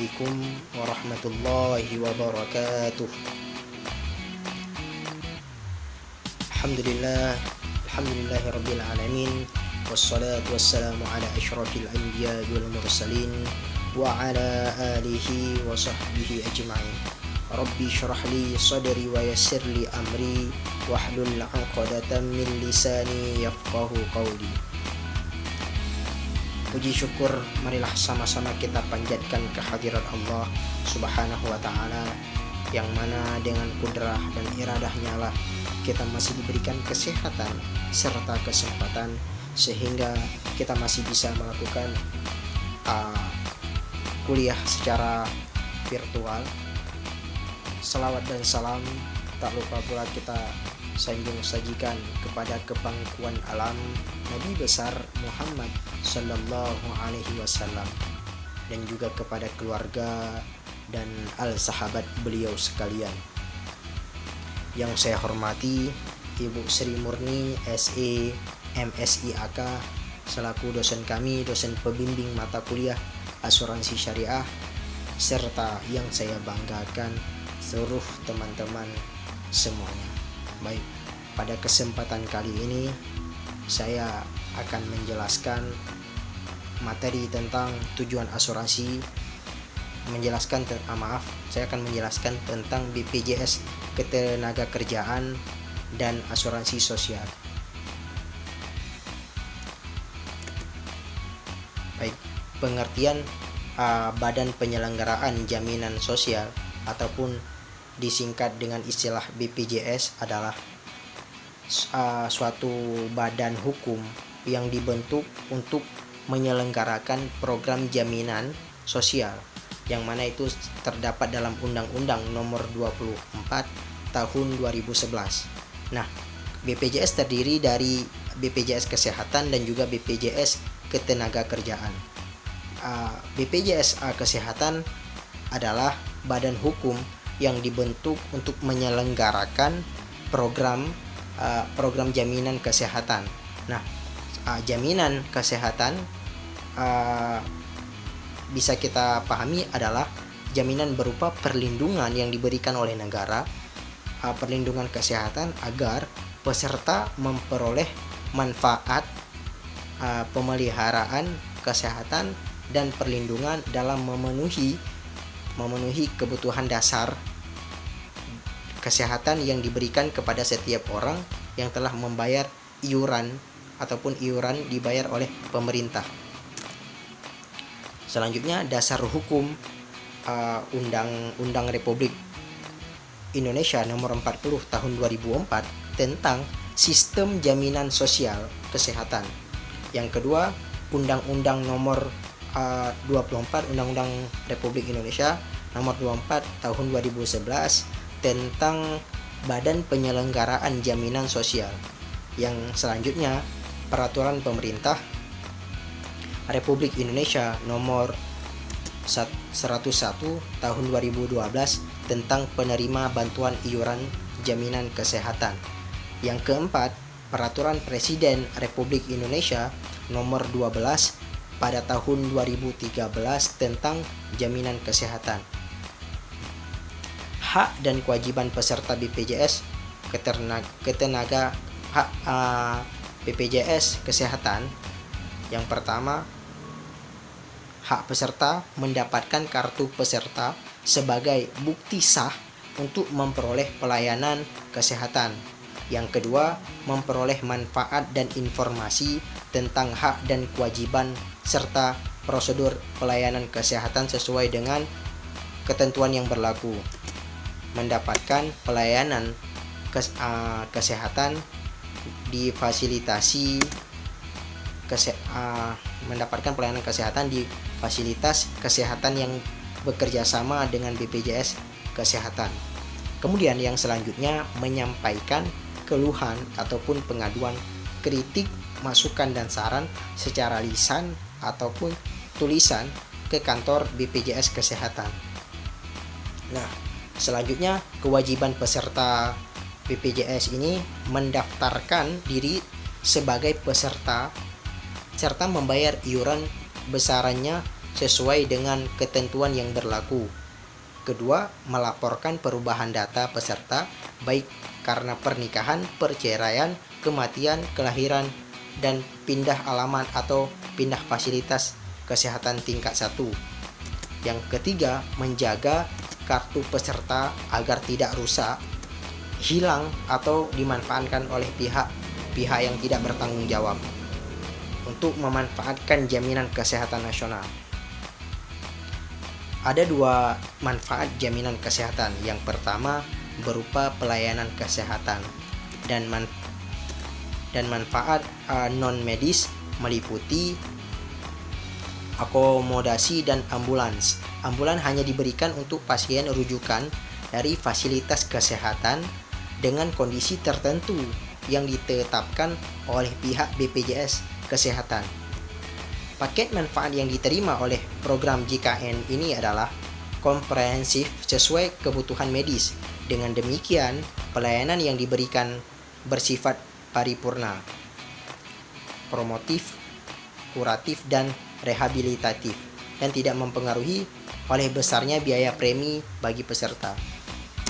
Assalamualaikum warahmatullahi wabarakatuh. Alhamdulillahirabbil alamin. Wassalatu wassalamu ala asyrafil anbiya'i wal mursalin wa ala alihi wa sahbihi ajma'in. Rabbi syrah li sadri wa yassir li amri wahlul 'uqdatam min lisani yafqahu qawli. Puji syukur marilah sama-sama kita panjatkan kehadirat Allah Subhanahu wa ta'ala, yang mana dengan kudrah dan iradahnya lah kita masih diberikan kesehatan serta kesempatan sehingga kita masih bisa melakukan kuliah secara virtual. Salawat dan salam tak lupa pula kita sajikan kepada kepangkuan alam Nabi besar Muhammad Sallallahu Alaihi Wasallam, dan juga kepada keluarga dan al-sahabat beliau sekalian. Yang saya hormati Ibu Sri Murni SE MSI AK selaku dosen kami, dosen pembimbing mata kuliah asuransi syariah, serta yang saya banggakan seluruh teman-teman semuanya. Baik, pada kesempatan kali ini saya akan menjelaskan materi tentang tujuan asuransi, saya akan menjelaskan tentang BPJS Ketenagakerjaan dan asuransi sosial. Baik, pengertian Badan Penyelenggaraan Jaminan Sosial ataupun disingkat dengan istilah BPJS adalah suatu badan hukum yang dibentuk untuk menyelenggarakan program jaminan sosial, yang mana itu terdapat dalam Undang-Undang Nomor 24 Tahun 2011. Nah, BPJS terdiri dari BPJS Kesehatan dan juga BPJS Ketenagakerjaan. BPJS Kesehatan adalah badan hukum yang dibentuk untuk menyelenggarakan program jaminan kesehatan. Nah, jaminan kesehatan bisa kita pahami adalah jaminan berupa perlindungan yang diberikan oleh negara, perlindungan kesehatan agar peserta memperoleh manfaat pemeliharaan kesehatan dan perlindungan dalam memenuhi kebutuhan dasar kesehatan yang diberikan kepada setiap orang yang telah membayar iuran ataupun iuran dibayar oleh pemerintah. Selanjutnya, dasar hukum Undang-Undang Republik Indonesia Nomor 40 Tahun 2004 tentang Sistem Jaminan Sosial Kesehatan. Yang kedua, Undang-Undang Nomor 24 Undang-Undang Republik Indonesia Nomor 24 Tahun 2011 tentang Badan Penyelenggaraan Jaminan Sosial. Yang selanjutnya, Peraturan Pemerintah Republik Indonesia Nomor 101 Tahun 2012 tentang penerima bantuan iuran jaminan kesehatan. Yang keempat, Peraturan Presiden Republik Indonesia Nomor 12 pada tahun 2013 tentang jaminan kesehatan. Hak dan kewajiban peserta BPJS BPJS Kesehatan. Yang pertama, hak peserta mendapatkan kartu peserta sebagai bukti sah untuk memperoleh pelayanan kesehatan. Yang kedua, memperoleh manfaat dan informasi tentang hak dan kewajiban serta prosedur pelayanan kesehatan sesuai dengan ketentuan yang berlaku. Mendapatkan pelayanan kesehatan di fasilitas kesehatan yang bekerja sama dengan BPJS Kesehatan. Kemudian yang selanjutnya, menyampaikan keluhan ataupun pengaduan, kritik, masukan dan saran secara lisan ataupun tulisan ke kantor BPJS Kesehatan. Nah, selanjutnya kewajiban peserta BPJS ini mendaftarkan diri sebagai peserta serta membayar iuran besarannya sesuai dengan ketentuan yang berlaku. Kedua, melaporkan perubahan data peserta baik karena pernikahan, perceraian, kematian, kelahiran, dan pindah alamat atau pindah fasilitas kesehatan tingkat 1. Yang ketiga, menjaga kartu peserta agar tidak rusak, hilang, atau dimanfaatkan oleh pihak yang tidak bertanggung jawab untuk memanfaatkan jaminan kesehatan nasional. Ada 2 manfaat jaminan kesehatan. Yang pertama berupa pelayanan kesehatan dan manfaat non medis meliputi akomodasi dan ambulans. Ambulans hanya diberikan untuk pasien rujukan dari fasilitas kesehatan dengan kondisi tertentu yang ditetapkan oleh pihak BPJS Kesehatan. Paket manfaat yang diterima oleh program JKN ini adalah komprehensif sesuai kebutuhan medis. Dengan demikian, pelayanan yang diberikan bersifat paripurna, promotif, kuratif, dan rehabilitatif, dan tidak mempengaruhi oleh besarnya biaya premi bagi peserta.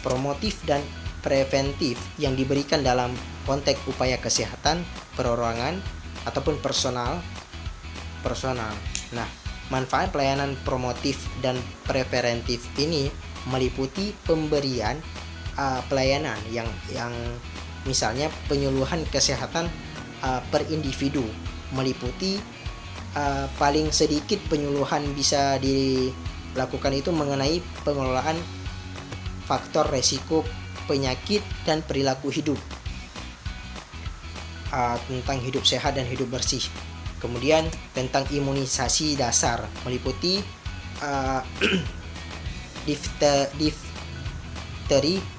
Promotif dan preventif yang diberikan dalam konteks upaya kesehatan, perorangan, ataupun personal. Nah, manfaat pelayanan promotif dan preventif ini meliputi pemberian pelayanan yang misalnya penyuluhan kesehatan per individu, meliputi paling sedikit penyuluhan bisa dilakukan itu mengenai pengelolaan faktor resiko penyakit dan perilaku hidup, tentang hidup sehat dan hidup bersih. Kemudian tentang imunisasi dasar meliputi difteri,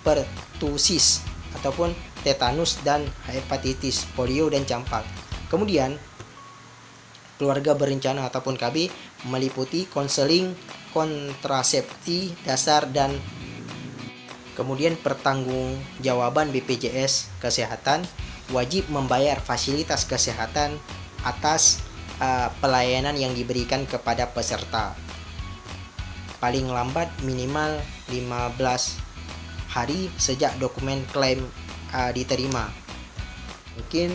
pertusis ataupun tetanus dan hepatitis, polio dan campak. Kemudian keluarga berencana ataupun KB meliputi konseling kontrasepsi dasar dan kemudian pertanggungjawaban BPJS Kesehatan wajib membayar fasilitas kesehatan atas pelayanan yang diberikan kepada peserta paling lambat minimal 15 hari sejak dokumen klaim diterima. Mungkin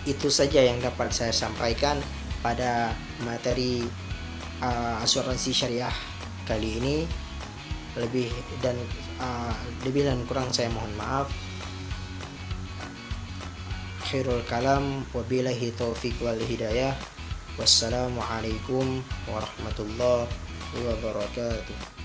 itu saja yang dapat saya sampaikan pada materi asuransi syariah kali ini. Lebih dan kurang saya mohon maaf. Khairul kalam, wabillahi taufiq wal hidayah. Wassalamualaikum warahmatullahi wabarakatuh.